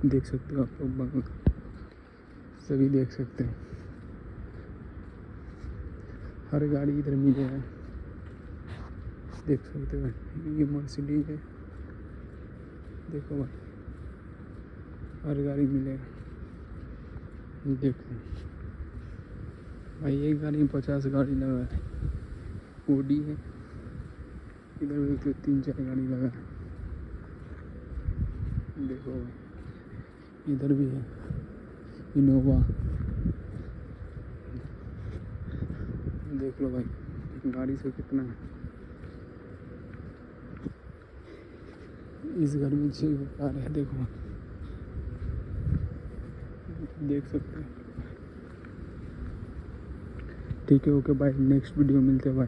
देख सकते हो आप लोग, सभी देख सकते हैं, हर गाड़ी इधर मिले है, देख सकते हो। ये मर्सिडीज है, देखो भाई, हर गाड़ी मिलेगा। देखो भाई, एक गाड़ी में 50 गाड़ी लगा है, ओडी है, इधर भी तो 3-4 गाड़ी लगा है। देखो भाई, इधर भी है इनोवा, देख लो भाई, गाड़ी से कितना है। इस घर में 6 कार है, देखो, देख सकते हैं। ठीक है, ओके बाय, नेक्स्ट वीडियो मिलते हैं भाई।